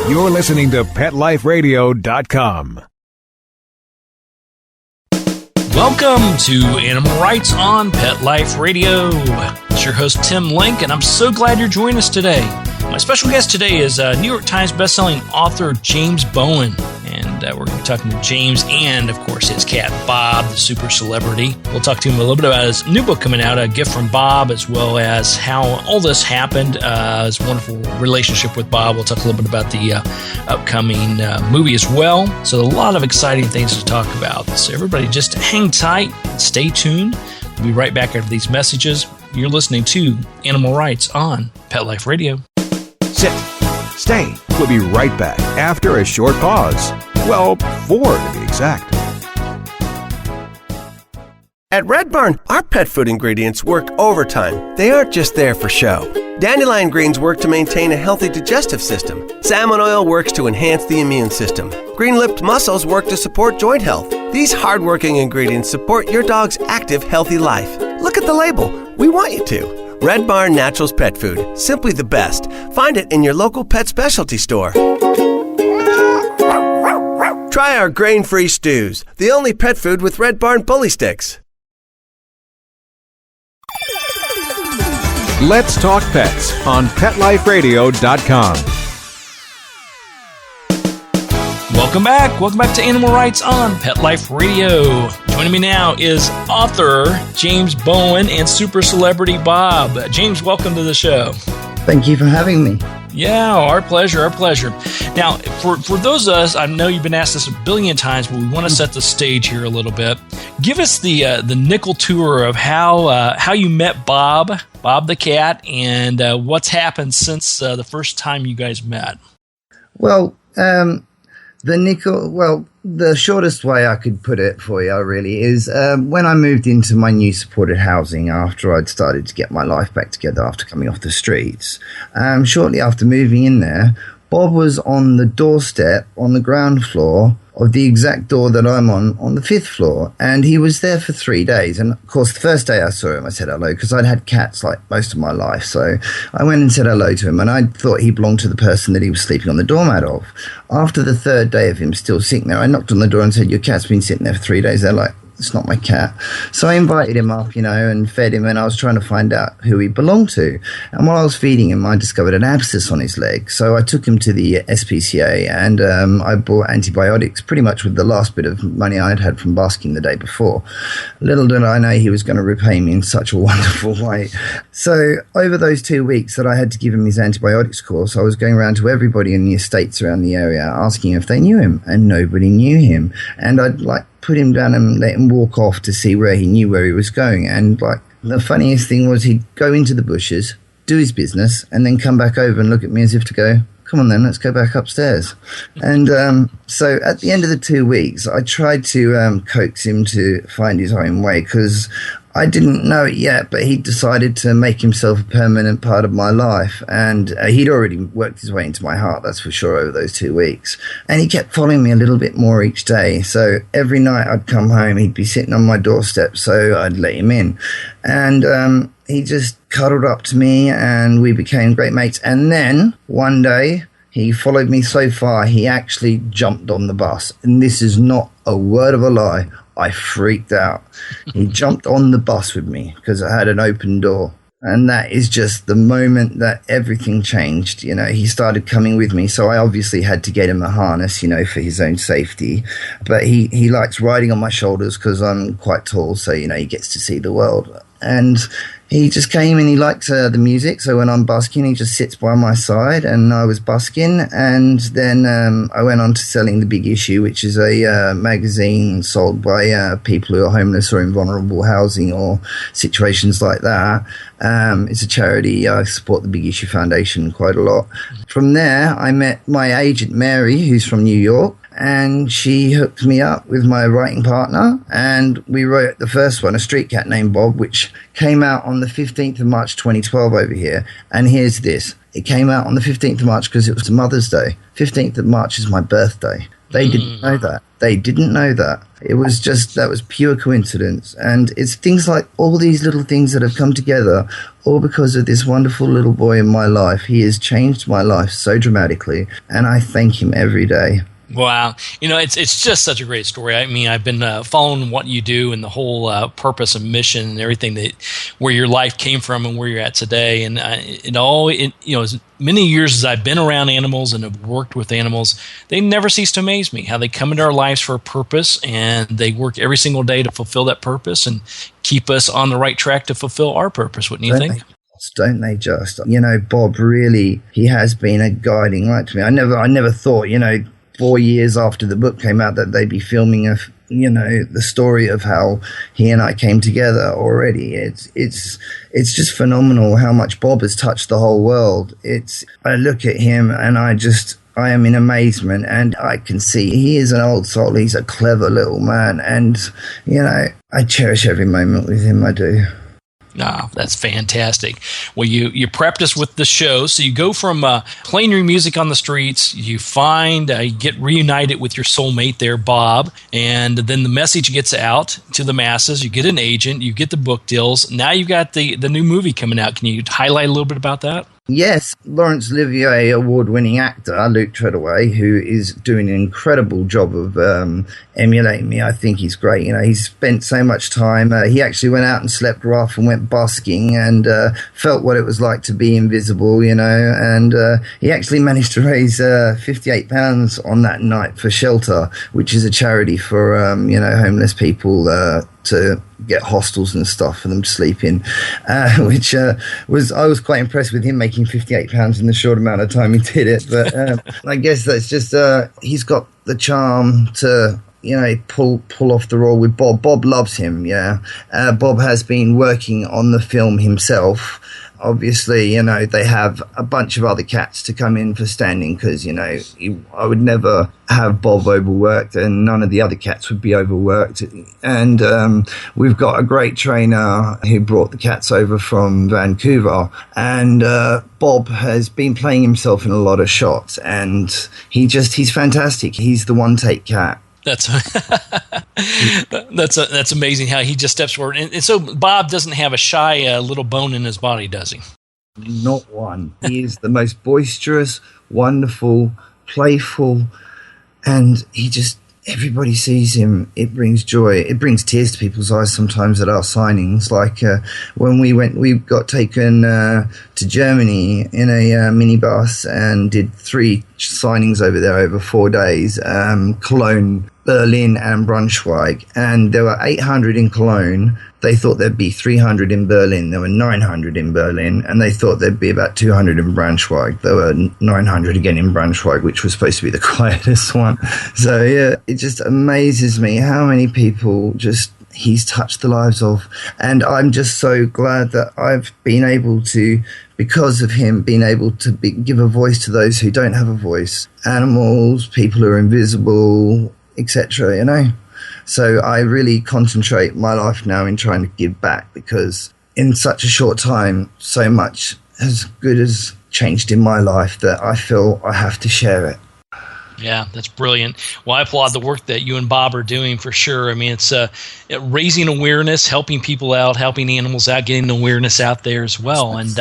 You're listening to PetLifeRadio.com. Welcome to Animal Rights on Pet Life Radio. It's your host, Tim Link, and I'm so glad you're joining us today. My special guest today is New York Times bestselling author James Bowen. And we're going to be talking to James and, of course, his cat, Bob, the super celebrity. We'll talk to him a little bit about his new book coming out, A Gift from Bob, as well as how all this happened, his wonderful relationship with Bob. We'll talk a little bit about the upcoming movie as well. So a lot of exciting things to talk about. So everybody just hang tight and stay tuned. We'll be right back after these messages. You're listening to Animal Rights on Pet Life Radio. Sit. Stay. We'll be right back after a short pause. Well, 4 to be exact. At Red Barn, our pet food ingredients work overtime. They aren't just there for show. Dandelion greens work to maintain a healthy digestive system. Salmon oil works to enhance the immune system. Green-lipped mussels work to support joint health. These hard-working ingredients support your dog's active, healthy life. Look at the label. We want you to. Red Barn Naturals Pet Food. Simply the best. Find it in your local pet specialty store. Try our grain-free stews, the only pet food with Red Barn bully sticks. Let's talk pets on PetLifeRadio.com. Welcome back. Welcome back to Animal Rights on Pet Life Radio. Joining me now is author James Bowen and super celebrity Bob. James, welcome to the show. Thank you for having me. Yeah, our pleasure, our pleasure. Now, for those of us, I know you've been asked this a billion times, but we want to set the stage here a little bit. Give us the nickel tour of how you met Bob the cat, and what's happened since the first time you guys met. Well, the shortest way I could put it for you really is when I moved into my new supported housing after I'd started to get my life back together after coming off the streets. Shortly after moving in there, Bob was on the doorstep on the ground floor of the exact door that I'm on the 5th floor. And he was there for 3 days. And of course, the first day I saw him, I said hello because I'd had cats like most of my life. So I went and said hello to him, and I thought he belonged to the person that he was sleeping on the doormat of. After the 3rd day of him still sitting there, I knocked on the door and said, "Your cat's been sitting there for 3 days." They're like, "It's not my cat." So I invited him up, and fed him, and I was trying to find out who he belonged to. And while I was feeding him, I discovered an abscess on his leg. So I took him to the SPCA, and I bought antibiotics pretty much with the last bit of money I'd had from basking the day before. Little did I know he was going to repay me in such a wonderful way. So over those 2 weeks that I had to give him his antibiotics course, I was going around to everybody in the estates around the area asking if they knew him, and nobody knew him. And I'd put him down and let him walk off to see where he knew where he was going. And the funniest thing was he'd go into the bushes, do his business, and then come back over and look at me as if to go, "Come on then, let's go back upstairs." And so at the end of the 2 weeks, I tried to coax him to find his own way because I didn't know it yet, but he decided to make himself a permanent part of my life. And he'd already worked his way into my heart, that's for sure, over those 2 weeks. And he kept following me a little bit more each day. So every night I'd come home, he'd be sitting on my doorstep, so I'd let him in. And he just cuddled up to me, and we became great mates. And then one day, he followed me so far, he actually jumped on the bus. And this is not a word of a lie. I freaked out. He jumped on the bus with me because I had an open door. And that is just the moment that everything changed. He started coming with me. So I obviously had to get him a harness, for his own safety. But he likes riding on my shoulders because I'm quite tall. So, he gets to see the world. And he just came and he likes the music. So when I'm busking, he just sits by my side, and I was busking. And then I went on to selling The Big Issue, which is a magazine sold by people who are homeless or in vulnerable housing or situations like that. It's a charity. I support the Big Issue Foundation quite a lot. From there, I met my agent, Mary, who's from New York. And she hooked me up with my writing partner, and we wrote the first one, A Street Cat Named Bob, which came out on the 15th of March 2012 over here. And here's this. It came out on the 15th of March because it was Mother's Day. 15th of March is my birthday. They didn't know that. They didn't know that. It was just, that was pure coincidence. And it's things like all these little things that have come together, all because of this wonderful little boy in my life. He has changed my life so dramatically, and I thank him every day. Wow. It's just such a great story. I mean, I've been following what you do and the whole purpose and mission and everything where your life came from and where you're at today. And as many years as I've been around animals and have worked with animals, they never cease to amaze me how they come into our lives for a purpose, and they work every single day to fulfill that purpose and keep us on the right track to fulfill our purpose. Wouldn't you think? Don't they just? Bob really, he has been a guiding light to me. I never thought, 4 years after the book came out, that they'd be filming the story of how he and I came together already. It's just phenomenal how much Bob has touched the whole world. I look at him and I am in amazement, and I can see he is an old soul. He's a clever little man, and I cherish every moment with him. I do. That's fantastic. Well, you prepped us with the show. So you go from playing your music on the streets, you get reunited with your soulmate there, Bob, and then the message gets out to the masses. You get an agent, you get the book deals. Now you got the new movie coming out. Can you highlight a little bit about that? Yes, Laurence Olivier award-winning actor Luke Treadaway, who is doing an incredible job of emulating me. I think he's great. He's spent so much time. He actually went out and slept rough and went busking and felt what it was like to be invisible, and he actually managed to raise £58 on that night for Shelter, which is a charity for, homeless people to get hostels and stuff for them to sleep in, which I was quite impressed with him making £58 in the short amount of time he did it. But I guess that's just he's got the charm to pull off the role with Bob. Bob loves him. Bob has been working on the film himself. Obviously, they have a bunch of other cats to come in for standing because, I would never have Bob overworked, and none of the other cats would be overworked. And we've got a great trainer who brought the cats over from Vancouver, and Bob has been playing himself in a lot of shots, and he's fantastic. He's the one-take cat. That's amazing how he just steps forward. And so Bob doesn't have a shy little bone in his body, does he? Not one. He is the most boisterous, wonderful, playful, and everybody sees him. It brings joy. It brings tears to people's eyes sometimes at our signings. Like when we got taken to Germany in a minibus and did 3 signings over there over 4 days, Cologne, Berlin and Braunschweig, and there were 800 in Cologne. They thought there'd be 300 in Berlin. There were 900 in Berlin, and they thought there'd be about 200 in Braunschweig. There were 900 again in Braunschweig, which was supposed to be the quietest one. So yeah, it just amazes me how many people he's touched the lives of. And I'm just so glad that I've been able to, because of him, been able to give a voice to those who don't have a voice. Animals, people who are invisible, etc., So I really concentrate my life now in trying to give back, because in such a short time, so much as good as changed in my life that I feel I have to share it. Yeah, that's brilliant. Well, I applaud the work that you and Bob are doing for sure. I mean, it's raising awareness, helping people out, helping animals out, getting the awareness out there as well. And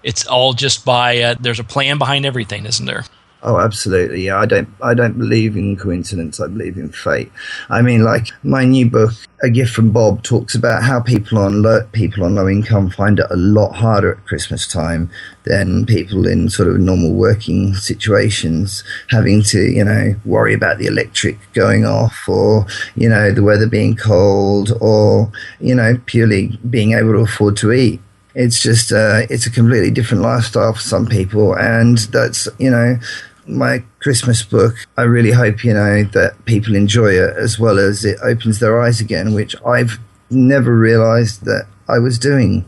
it's all just by there's a plan behind everything, isn't there? Oh, absolutely. Yeah, I don't believe in coincidence. I believe in fate. I mean, like my new book, A Gift from Bob, talks about how people on low income find it a lot harder at Christmas time than people in sort of normal working situations, having to, worry about the electric going off, or, the weather being cold, or, purely being able to afford to eat. It's just, it's a completely different lifestyle for some people. And that's, my Christmas book, I really hope, that people enjoy it as well as it opens their eyes again, which I've never realized that I was doing.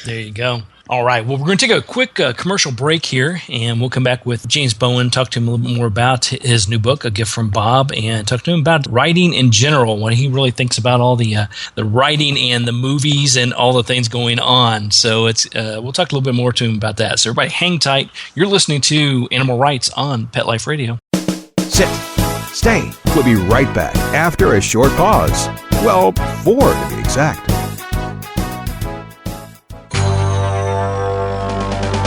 There you go. All right. Well, we're going to take a quick commercial break here, and we'll come back with James Bowen, talk to him a little bit more about his new book, A Gift from Bob, and talk to him about writing in general, what he really thinks about all the writing and the movies and all the things going on. So we'll talk a little bit more to him about that. So everybody hang tight. You're listening to Animal Rights on Pet Life Radio. Sit. Stay. We'll be right back after a short pause. Well, 4 to be exact.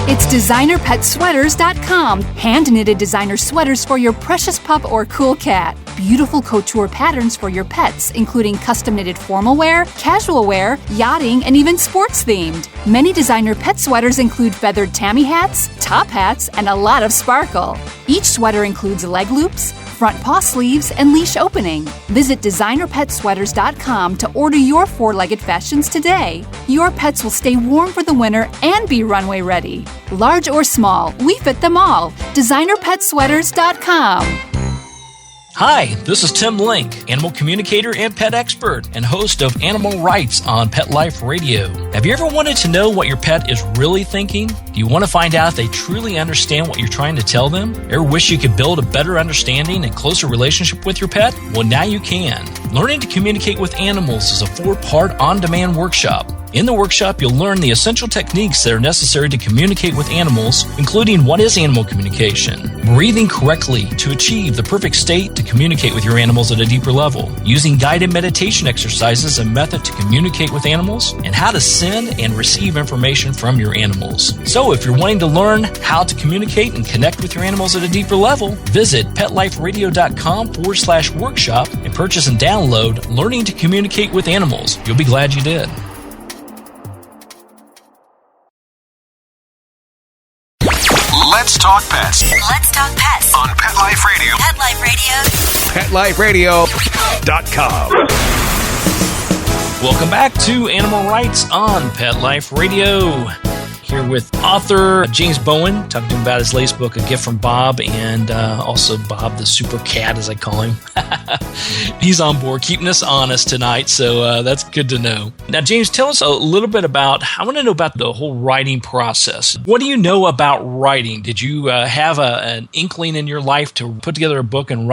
It's DesignerPetSweaters.com. Hand-knitted designer sweaters for your precious pup or cool cat. Beautiful couture patterns for your pets, including custom-knitted formal wear, casual wear, yachting, and even sports-themed. Many designer pet sweaters include feathered tammy hats, top hats, and a lot of sparkle. Each sweater includes leg loops, front paw sleeves, and leash opening. Visit DesignerPetSweaters.com to order your four-legged fashions today. Your pets will stay warm for the winter and be runway ready. Large or small, we fit them all. DesignerPetSweaters.com. Hi, this is Tim Link, animal communicator and pet expert and host of Animal Rights on Pet Life Radio. Have you ever wanted to know what your pet is really thinking? Do you want to find out if they truly understand what you're trying to tell them? Ever wish you could build a better understanding and closer relationship with your pet? Well, now you can. Learning to Communicate with Animals is a 4-part on-demand workshop. In the workshop, you'll learn the essential techniques that are necessary to communicate with animals, including what is animal communication, breathing correctly to achieve the perfect state to communicate with your animals at a deeper level, using guided meditation exercises and method to communicate with animals, and how to send and receive information from your animals. So if you're wanting to learn how to communicate and connect with your animals at a deeper level, visit PetLifeRadio.com/workshop and purchase and download Learning to Communicate with Animals. You'll be glad you did. Let's talk pets. Let's talk pets On Pet Life Radio. Pet Life Radio. PetLifeRadio.com. Welcome back to Animal Rights on Pet Life Radio. Here with author James Bowen, talking to him about his latest book, A Gift from Bob, and also Bob the Super Cat, as I call him. He's on board, keeping us honest tonight, so that's good to know. Now, James, tell us a little bit about, I want to know about the whole writing process. What do you know about writing? Did you have an inkling in your life to put together a book and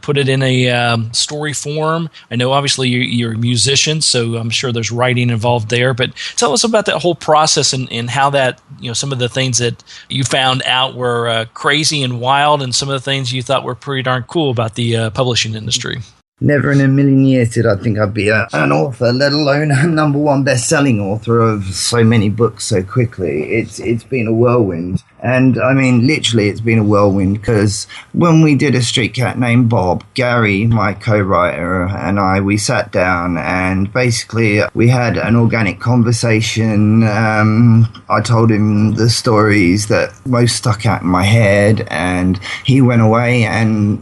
put it in a story form? I know, obviously, you're a musician, so I'm sure there's writing involved there, but tell us about that whole process and how that, some of the things that you found out were crazy and wild, and some of the things you thought were pretty darn cool about the publishing industry. Never in a million years did I think I'd be an author, let alone a number one best-selling author of so many books so quickly. It's been a whirlwind. And, I mean, literally it's been a whirlwind, because when we did A Street Cat Named Bob, Gary, my co-writer, and we sat down and basically we had an organic conversation. I told him the stories that most stuck out in my head, and he went away and,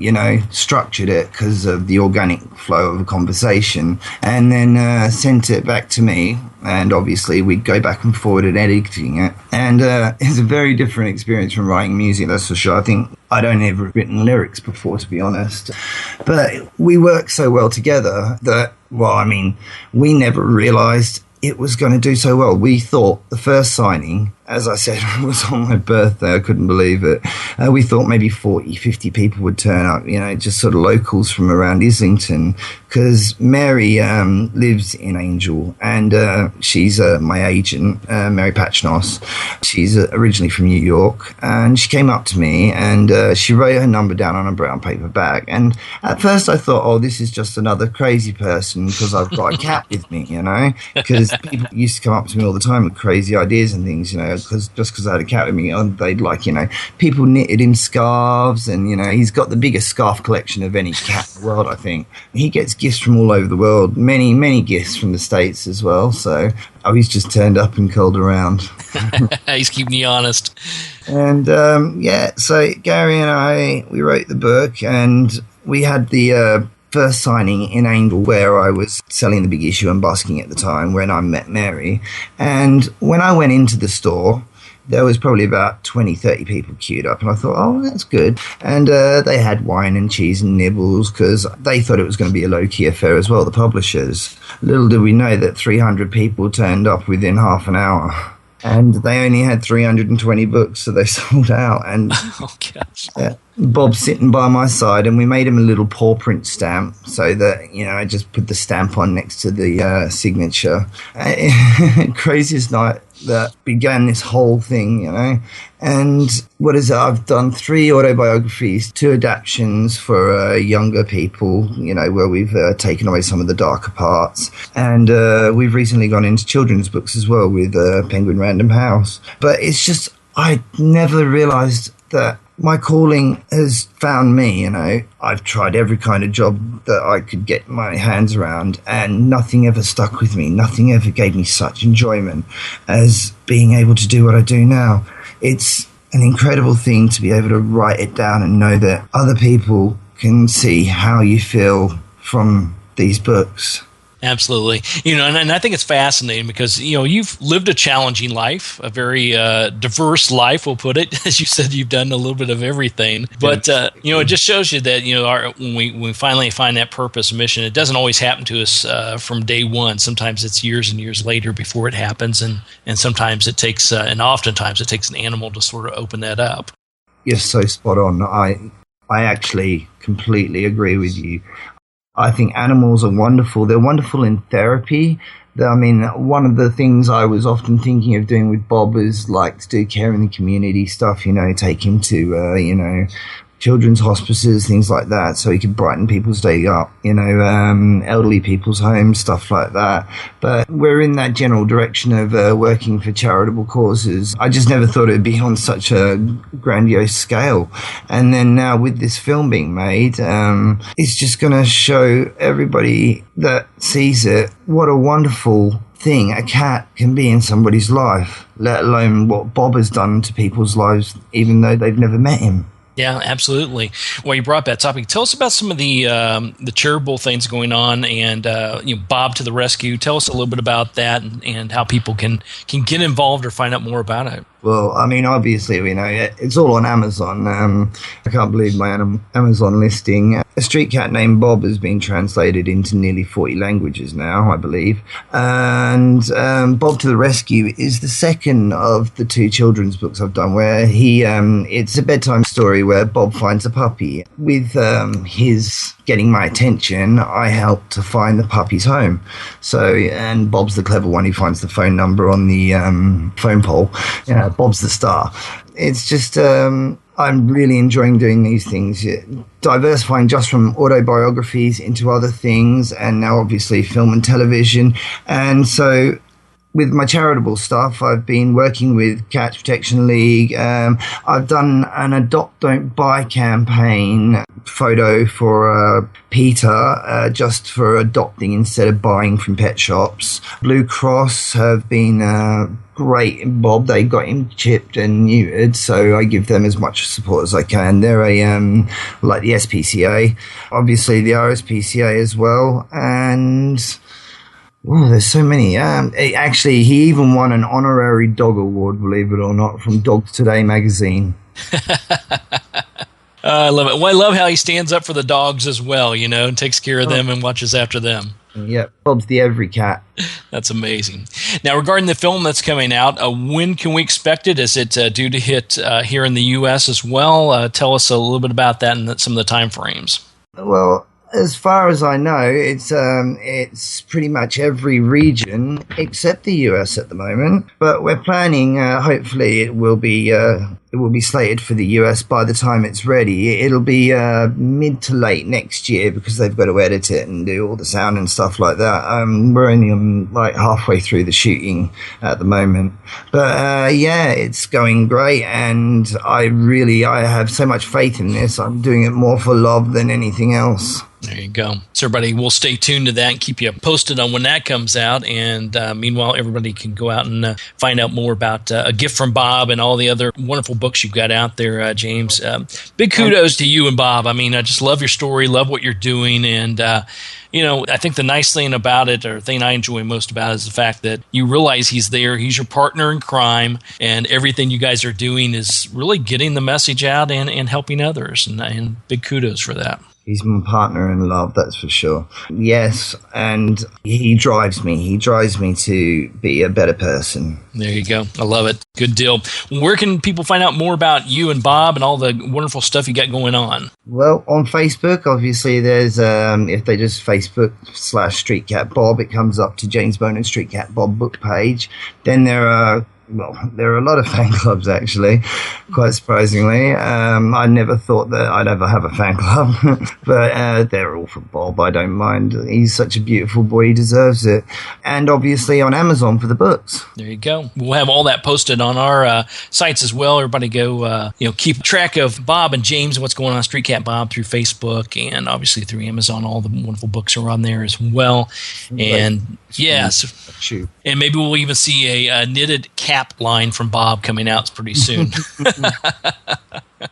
structured it because of the organic flow of a conversation, and then sent it back to me. And obviously we'd go back and forward and editing it. And it's a very different experience from writing music, that's for sure. I think I'd only ever written lyrics before, to be honest. But we worked so well together that, we never realized it was going to do so well. We thought the first signing, as I said, was on my birthday. I couldn't believe it. We thought maybe 40, 50 people would turn up, just sort of locals from around Islington, because Mary lives in Angel, and she's my agent, Mary Patchnos. She's originally from New York, and she came up to me, and she wrote her number down on a brown paper bag. And at first I thought, oh, this is just another crazy person because I've got a cat with me, because people used to come up to me all the time with crazy ideas and things, because I had a cat with me, they'd people knitted him scarves, and he's got the biggest scarf collection of any cat in the world, I think. He gets gifts from all over the world, many gifts from the States as well, so he's just turned up and called around. He's keeping you honest. And so Gary and we wrote the book, and we had the first signing in Angel, where I was selling the big issue and busking at the time, when I met Mary. And when I went into the store, there was probably about 20, 30 people queued up, and I thought, oh, that's good. And they had wine and cheese and nibbles, because they thought it was going to be a low-key affair as well, the publishers. Little did we know that 300 people turned up within half an hour. And they only had 320 books, so they sold out. And oh, gosh. Bob's sitting by my side, and we made him a little paw print stamp, so that, I just put the stamp on next to the signature. Craziest night that began this whole thing, you know. And what is it? I've done 3 autobiographies, 2 adaptions for younger people, you know, where we've taken away some of the darker parts. And we've recently gone into children's books as well with Penguin Random House. But it's just, I never realized that my calling has found me, you know. I've tried every kind of job that I could get my hands around, and nothing ever stuck with me. Nothing ever gave me such enjoyment as being able to do what I do now. It's an incredible thing to be able to write it down and know that other people can see how you feel from these books. Absolutely. You know, and I think it's fascinating because, you know, you've lived a challenging life, a very diverse life, we'll put it. As you said, you've done a little bit of everything. But, you know, it just shows you that, you know, when we finally find that purpose and mission, it doesn't always happen to us from day one. Sometimes it's years and years later before it happens. And sometimes it takes, and oftentimes it takes an animal to sort of open that up. You're so spot on. I actually completely agree with you. I think animals are wonderful. They're wonderful in therapy. I mean, one of the things I was often thinking of doing with Bob is like to do care in the community stuff, you know, take him to, you know, children's hospices, things like that, so he could brighten people's day up, you know, elderly people's homes, stuff like that. But we're in that general direction of working for charitable causes. I just never thought it would be on such a grandiose scale. And then now with this film being made, it's just going to show everybody that sees it what a wonderful thing a cat can be in somebody's life, let alone what Bob has done to people's lives, even though they've never met him. Yeah, absolutely. Well, you brought up that topic. Tell us about some of the charitable things going on, and you know, Bob to the Rescue. Tell us a little bit about that and how people can get involved or find out more about it. Well, I mean, obviously, you know, it's all on Amazon. I can't believe my Amazon listing. A Street Cat Named Bob has been translated into nearly 40 languages now, I believe. And Bob to the Rescue is the second of the 2 children's books I've done where it's a bedtime story where Bob finds a puppy. With his getting my attention, I helped to find the puppy's home. So, and Bob's the clever one. He finds the phone number on the phone pole. Yeah, Bob's the star. It's just, I'm really enjoying doing these things, diversifying just from autobiographies into other things, and now obviously film and television. And so with my charitable stuff, I've been working with Cats Protection League. I've done an Adopt Don't Buy campaign photo for Peter, just for adopting instead of buying from pet shops. Blue Cross have been great in Bob. They got him chipped and neutered, so I give them as much support as I can. They're like the SPCA, obviously the RSPCA as well, and oh, there's so many. Actually, he even won an honorary dog award, believe it or not, from Dogs Today magazine. I love it. Well, I love how he stands up for the dogs as well, you know, and takes care of them and watches after them. Yep, Bob's the every cat. That's amazing. Now, regarding the film that's coming out, when can we expect it? Is it due to hit here in the U.S. as well? Tell us a little bit about that and some of the time frames. Well, as far as I know, it's pretty much every region except the US at the moment. But we're planning, hopefully it will be slated for the US by the time it's ready. It'll be mid to late next year because they've got to edit it and do all the sound and stuff like that. We're only like halfway through the shooting at the moment. But yeah, it's going great, and I have so much faith in this. I'm doing it more for love than anything else. There you go. So everybody, we'll stay tuned to that and keep you posted on when that comes out. And meanwhile, everybody can go out and find out more about A Gift from Bob and all the other wonderful books you've got out there, James. Big kudos to you and Bob. I mean, I just love your story, love what you're doing. And, you know, I think the nice thing about it, or the thing I enjoy most about it, is the fact that you realize he's there. He's your partner in crime. And everything you guys are doing is really getting the message out and helping others. And big kudos for that. He's my partner in love, that's for sure. Yes, and he drives me. He drives me to be a better person. There you go. I love it. Good deal. Where can people find out more about you and Bob and all the wonderful stuff you got going on? Well, on Facebook, obviously, there's, if they just Facebook/Street Cat Bob, it comes up to James Bowen and Street Cat Bob book page. Then there are a lot of fan clubs, actually, quite surprisingly. I never thought that I'd ever have a fan club, but they're all for Bob. I don't mind. He's such a beautiful boy. He deserves it. And obviously on Amazon for the books. There you go. We'll have all that posted on our sites as well. Everybody go, keep track of Bob and James and what's going on Street Cat Bob through Facebook and obviously through Amazon. All the wonderful books are on there as well. And yes, and maybe we'll even see a knitted cap line from Bob coming out pretty soon.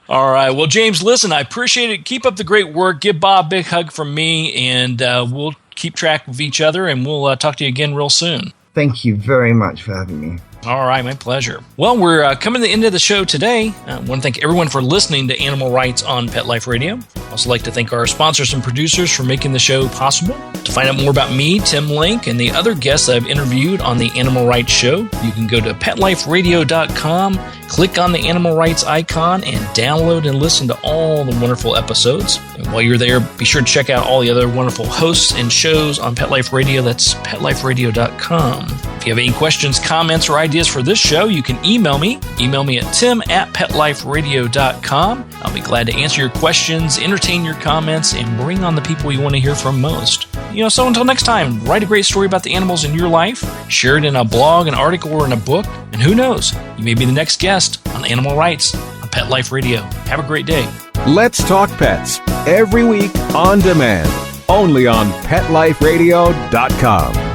All right. Well, James, listen, I appreciate it. Keep up the great work. Give Bob a big hug from me, and we'll keep track of each other, and we'll talk to you again real soon. Thank you very much for having me. All right, my pleasure. Well, we're coming to the end of the show today. I want to thank everyone for listening to Animal Rights on Pet Life Radio. I'd also like to thank our sponsors and producers for making the show possible. To find out more about me, Tim Link, and the other guests I've interviewed on the Animal Rights Show, you can go to PetLifeRadio.com, click on the Animal Rights icon, and download and listen to all the wonderful episodes. And while you're there, be sure to check out all the other wonderful hosts and shows on Pet Life Radio. That's PetLifeRadio.com. If you have any questions, comments, or ideas for this show, you can email me. Email me at tim@PetLifeRadio.com. I'll be glad to answer your questions, entertain your comments, and bring on the people you want to hear from most. So until next time, write a great story about the animals in your life, share it in a blog, an article, or in a book, and who knows, you may be the next guest on Animal Rights on Pet Life Radio. Have a great day. Let's Talk Pets, every week on demand, only on PetLifeRadio.com.